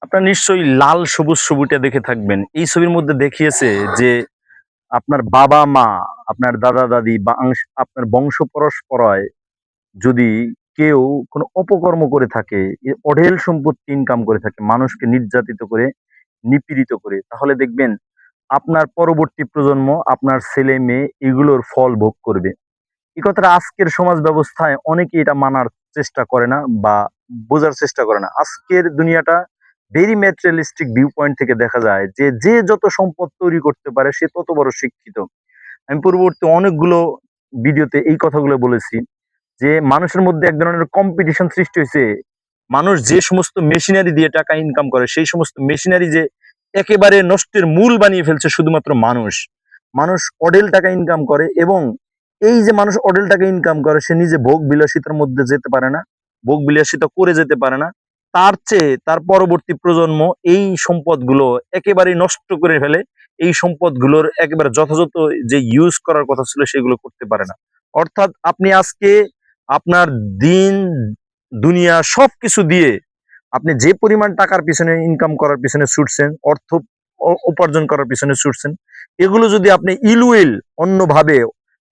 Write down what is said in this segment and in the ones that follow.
আপনারা নিশ্চয়ই লাল সবুজ ছবিটা দেখে থাকবেন। এই ছবির মধ্যে দেখিয়েছে যে আপনার বাবা-মা, আপনার দাদা-দাদি বা আপনার বংশ পরস্পরায় যদি কেউ কোনো অপকর্ম করে থাকে, অঢেল সম্পত্তি ইনকাম করে থাকে, মানুষকে নির্যাতিত করে, নিপীড়িত করে, তাহলে দেখবেন আপনার পরবর্তী প্রজন্ম, আপনার ছেলে-মেয়ে এগুলোর ফল ভোগ করবে। এই কথাটা আজকের সমাজ ব্যবস্থায় অনেকেই এটা মানার চেষ্টা করে না বা বোঝার চেষ্টা করে না। আজকের দুনিয়াটা ভেরি ম্যাটেরিয়ালিস্টিক ভিউ পয়েন্ট থেকে দেখা যায় যে, যে যত সম্পদ তৈরি করতে পারে সে তত বড় শিক্ষিত। আমি পূর্ববর্তী অনেকগুলো ভিডিওতে এই কথাগুলো বলেছি যে, মানুষের মধ্যে এক ধরনের কম্পিটিশন সৃষ্টি হইছে। মানুষ যে সমস্ত মেশিনারি দিয়ে টাকা ইনকাম করে, সেই সমস্ত মেশিনারি যে একেবারে নষ্টের মূল বানিয়ে ফেলছে শুধুমাত্র মানুষ। মানুষ অঢেল টাকা ইনকাম করে এবং এই যে মানুষ অঢেল টাকা ইনকাম করে সে নিজে ভোগ বিলাসিতার মধ্যে যেতে পারে না, ভোগ বিলাসিতা করে যেতে পারে না। তার চেয়ে তার পরবর্তী প্রজন্ম এই সম্পদগুলো একেবারেই নষ্ট করে ফেলে। এই সম্পদগুলোর একেবারে যথাযথ যে ইউজ করার কথা ছিল সেগুলো করতে পারে না। অর্থাৎ আপনি আজকে আপনার দিন, দুনিয়া সবকিছু দিয়ে আপনি যে পরিমাণ টাকার পিছনে ইনকাম করার পিছনে ছুটছেন, অর্থ উপার্জন করার পিছনে ছুটছেন, এগুলো যদি আপনি ইলুইল অন্যভাবে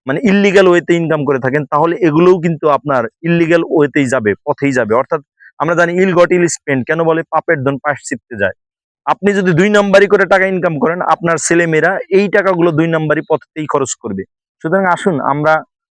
মানে ইল্লিগাল ওয়েতে ইনকাম করে থাকেন, তাহলে এগুলোও কিন্তু আপনার ইল্লিগাল ওয়েতেই যাবে, পথেই যাবে। অর্থাৎ আমরা জানি ইল গট ইল স্পেন্ড, কেন বলে পাপের ধন পাশ ছিপতে যায়। আপনি যদি ২ নাম্বারি করে টাকা ইনকাম করেন, আপনার ছেলেমেয়েরা এই টাকাগুলো ২ নাম্বারি পথেই খরচ করবে। সুতরাং আসুন আমরা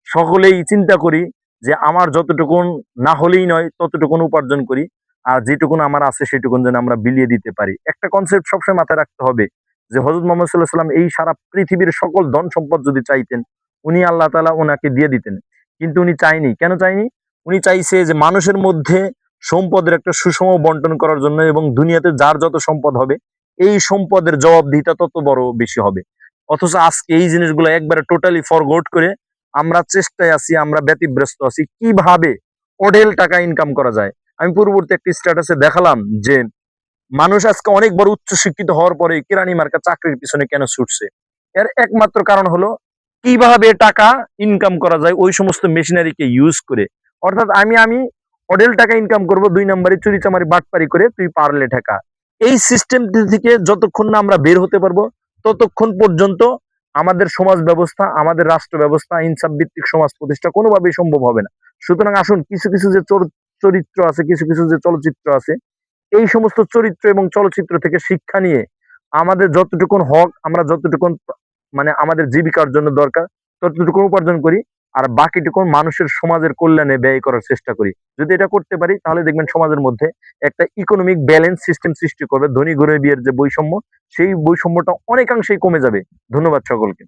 সকলেই চিন্তা করি যে আমার যতটুকুন না হলেই নয় ততটুকুন উপার্জন করি। আর যেটুকুন আমার আছে সেটুকুন যেন আমরা বিলিয়ে দিতে পারি। একটা কনসেপ্ট সবসময় মাথায় রাখতে হবে যে হযরত মুহাম্মদ সাল্লাল্লাহু আলাইহি ওয়াসাল্লাম এই সারা পৃথিবীর সকল ধন সম্পদ যদি চাইতেন, উনি আল্লাহ তাআলা উনাকে দিয়ে দিতেন। কিন্তু উনি চায়নি। কেন চায়নি? উনি চাইছে যে মানুষের মধ্যে সম্পদের একটা সুষম বন্টন করার জন্য এবং দুনিয়াতে যার যত সম্পদ হবে এই সম্পদের জবাবদিহিতা তত বড় বেশি হবে। অথচ আজকে এই জিনিসগুলো একবারে টোটালি ফরগট করে আমরা চেষ্টায় আছি, আমরা ব্যতিব্যস্ত আছি কিভাবে অঢেল টাকা ইনকাম করা যায়। আমি পূর্ববর্তী একটি স্ট্যাটাসে দেখালাম যে মানুষ আজকে অনেক বড় উচ্চ শিক্ষিত হওয়ার পরে কেরানি মার্কা চাকরির পিছনে কেন ছুটছে। এর একমাত্র কারণ হলো কিভাবে টাকা ইনকাম করা যায় ওই সমস্ত মেশিনারিকে ইউজ করে। অর্থাৎ আমি অঢেল টাকা ইনকাম করব ২ নাম্বারি চুরিচামারি বাটপারি করে তুই পারলে টাকা। এই সিস্টেমটি থেকে যতক্ষণ না আমরা বের হতে পারবো ততক্ষণ পর্যন্ত আমাদের সমাজ ব্যবস্থা, আমাদের রাষ্ট্র ব্যবস্থা, ইনসাফ ভিত্তিক সমাজ প্রতিষ্ঠা কোনোভাবেই সম্ভব হবে না। সুতরাং আসুন কিছু, কিছু যে চরিত্র আছে, কিছু, কিছু যে চলচ্চিত্র আছে, এই সমস্ত চরিত্র এবং চলচ্চিত্র থেকে শিক্ষা নিয়ে আমাদের যতটুকুন হক আমরা যতটুকুন মানে আমাদের জীবিকার জন্য দরকার ততটুকু উপার্জন করি আর বাকিটুকু মানুষের সমাজের কল্যাণে ব্যয় করার চেষ্টা করি। যদি এটা করতে পারি তাহলে দেখবেন সমাজের মধ্যে একটা ইকোনমিক ব্যালেন্স সিস্টেম সৃষ্টি করবে। ধনী গরিবের যে বৈষম্য সেই বৈষম্যটা অনেকাংশেই কমে যাবে। ধন্যবাদ সকলকে।